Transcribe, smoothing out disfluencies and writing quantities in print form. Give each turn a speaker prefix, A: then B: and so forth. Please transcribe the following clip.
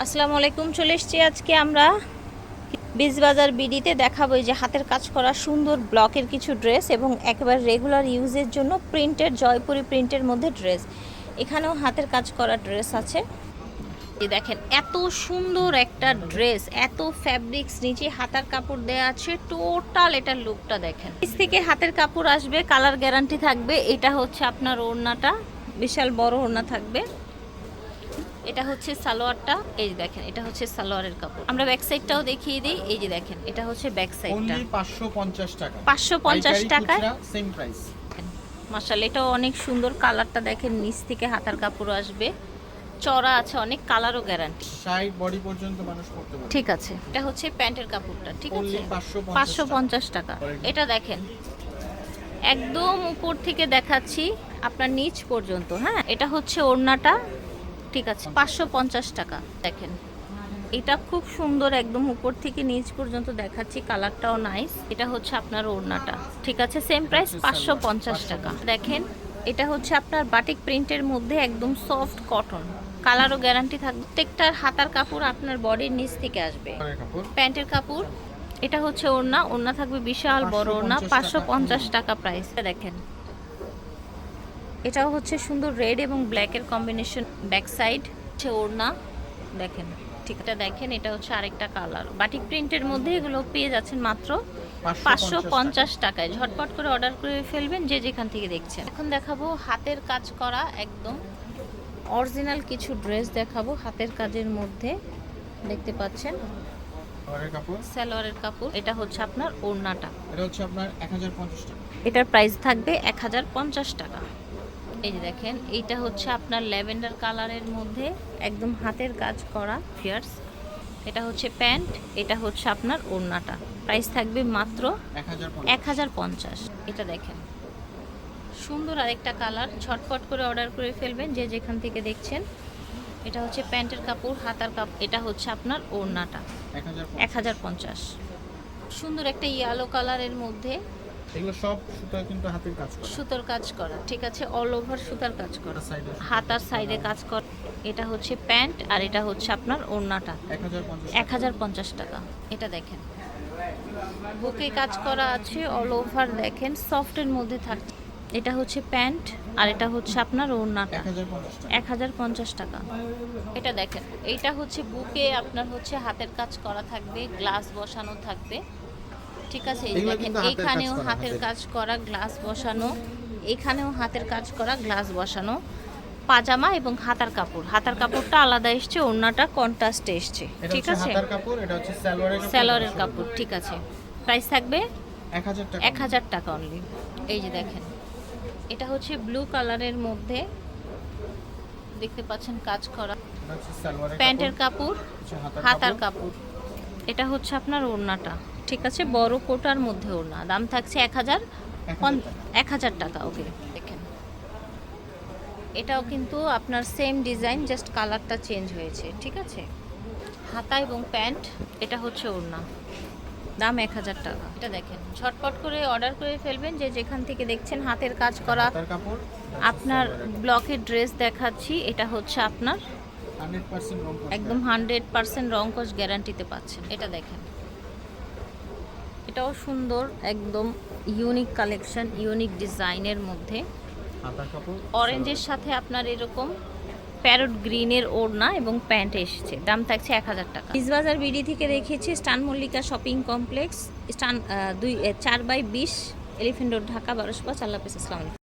A: আসসালামু আলাইকুম। চলে এসেছি আজকে আমরা বিজবাজার বিডিতে দেখাবো এই যে হাতের কাজ করা সুন্দর ব্লকের কিছু ড্রেস এবং একেবারে রেগুলার ইউজের জন্য প্রিন্টের জয়পুরি প্রিন্টের মধ্যে ড্রেস। এখানেও হাতের কাজ করা ড্রেস আছে। এই দেখেন এত সুন্দর একটা ড্রেস, এত ফ্যাব্রিক্স, নিচে হাতার কাপড় দেয়া আছে। টোটাল এটার লুকটা দেখেন। নিচ থেকে হাতের কাপড় আসবে, কালার গ্যারান্টি থাকবে। এটা হচ্ছে আপনার ওড়নাটা, বিশাল বড় ওড়না থাকবে। এটা হচ্ছে সালোয়ারটা, এই যে দেখেন এটা হচ্ছে সালোয়ারের কাপড়। আমরা ব্যাক সাইডটাও দেখিয়ে দিই। এই যে দেখেন এটা হচ্ছে ব্যাক সাইডটা,
B: অনলি 550 টাকা।
A: 550 টাকায়
B: সেম প্রাইস।
A: মাশাআল্লাহ, এটাও অনেক সুন্দর। কালারটা দেখেন, নিচ থেকে হাতার কাপড় আসবে, চড়া আছে অনেক, কালারও গ্যারান্টি।
B: সাইড বডি পর্যন্ত মানুষ পরতে পারে।
A: ঠিক আছে, এটা হচ্ছে প্যান্টের কাপড়টা। ঠিক আছে,
B: অনলি
A: 550 টাকা। এটা দেখেন একদম উপর থেকে দেখাচ্ছি আপনার নিচ পর্যন্ত। হ্যাঁ, এটা হচ্ছে ওড়নাটা। ঠিক আছে, 550 টাকা। দেখেন এটা খুব সুন্দর, একদম উপর থেকে নিচ পর্যন্ত দেখাচ্ছি, কালারটাও নাইস। এটা হচ্ছে আপনার ওড়নাটা। ঠিক আছে, সেম প্রাইস 550 টাকা। দেখেন এটা হচ্ছে আপনার বাটিক প্রিন্টের মধ্যে একদম সফট কটন, কালারও গ্যারান্টি থাকবে। প্রত্যেকটার হাতার কাপড় আপনার বডির নিচ থেকে আসবে। প্যান্টের কাপড়, এটা হচ্ছে ওড়না। ওড়না থাকবে বিশাল বড় ওড়না, 550 টাকা প্রাইস। দেখেন এটাও হচ্ছে সুন্দর, রেড এবং ব্ল্যাকের কম্বিনেশন। ব্যাক সাইড হচ্ছে ওড়না, দেখেন ঠিক এটা দেখেন। এটা হচ্ছে আরেকটা কালার, বাটিক প্রিন্টের মধ্যে এগুলো পেয়ে যাচ্ছেন মাত্র 550 টাকায়। ঝটপট করে অর্ডার করে ফেলবেন যে যেখান থেকে দেখছেন। এখন দেখাবো হাতের কাজ করা একদম অরিজিনাল কিছু ড্রেস দেখাবো হাতের কাজের মধ্যে। দেখতে পাচ্ছেন সালোয়ারের কাপড়। এটা হচ্ছে আপনার ওড়নাটা,
B: এটা হচ্ছে আপনার 1050 টাকা।
A: এটার প্রাইস থাকবে 1050 টাকা। এই যে দেখেন এইটা হচ্ছে আপনার ল্যাভেন্ডার কালারের মধ্যে একদম হাতের কাজ করা ফিয়ার্স। এটা হচ্ছে প্যান্ট, এটা হচ্ছে আপনার ওড়নাটা। প্রাইস থাকবে মাত্র 1050। এটা দেখেন সুন্দর আরেকটা কালার, ঝটপট করে অর্ডার করে ফেলবেন যে যেখান থেকে দেখছেন। এটা হচ্ছে প্যান্টের কাপড়, হাতার কাপড়। এটা হচ্ছে আপনার ওড়নাটা, 1050। সুন্দর একটা ইয়েলো কালারের মধ্যে,
B: এগুলো সব সুতা কিন্তু হাতের কাজ করা,
A: সুতোর কাজ করা। ঠিক আছে, অল ওভার সুতার কাজ করা, হাতার সাইডে কাজ করা। এটা হচ্ছে প্যান্ট আর এটা হচ্ছে আপনার ওড়নাটা, 1050 টাকা। এটা দেখেন বুকে কাজ করা আছে অল ওভার, দেখেন সফটের মধ্যে থাকছে। এটা হচ্ছে প্যান্ট আর এটা হচ্ছে আপনার ওড়নাটা, 1050 টাকা। এটা দেখেন এইটা হচ্ছে বুকে আপনার হচ্ছে হাতের কাজ করা থাকবে, গ্লাস বসানো থাকবে। ঠিক আছে, এই দেখেন এখানেও হাতের কাজ করা, গ্লাস বসানো, এখানেও হাতের কাজ করা, গ্লাস বসানো। পাজামা এবং হাতার কাপড়, হাতার কাপড়টা আলাদা এসছে, ওড়নাটা কন্ট্রাস্টে এসছে। ঠিক আছে,
B: হাতার কাপড়। এটা হচ্ছে
A: সালোয়ারের কাপড়। ঠিক আছে, প্রাইস থাকবে
B: 1000 টাকা।
A: 1000 টাকা অনলি। এই যে দেখেন এটা হচ্ছে ব্লু কালারের মধ্যে, দেখতে পাচ্ছেন কাজ করা। প্যান্টের কাপড়, হাতার কাপড়। এটা হচ্ছে আপনার ওড়নাটা। ঠিক আছে, বড় কোটার মধ্যে ওড়না। দাম থাকছে 1000 টাকা। ওকে, দেখেন এটাও কিন্তু আপনার সেম ডিজাইন, জাস্ট কালারটা চেঞ্জ হয়েছে। ঠিক আছে, হাতা এবং প্যান্ট। এটা হচ্ছে ওড়না, দাম 1000 টাকা। এটা দেখেন ঝটপট করে অর্ডার করে ফেলবেন যে যেখান থেকে দেখছেন। হাতের কাজ করা আপনার ব্লকের ড্রেস দেখাচ্ছি। এটা হচ্ছে আপনার
B: 100% রং কস,
A: একদম 100% রং কস গ্যারান্টিতে পাচ্ছেন। এটা দেখেন এটাও সুন্দর, একদম ইউনিক কালেকশন, ইউনিক ডিজাইনের মধ্যে।
B: হাতার কাপড়
A: অরেঞ্জের সাথে আপনার এরকম প্যারট গ্রিনের ওড়না এবং প্যান্ট এসেছে। দাম থাকছে 1000 টাকা। বিজবাজার বিডি থেকে রেখেছি স্টান মল্লিকা শপিং কমপ্লেক্স, স্টান 4/20, এলিফ্যান্ট রোড, ঢাকা 1205। আল্লাহ হাফেজ, আসসালামু আলাইকুম।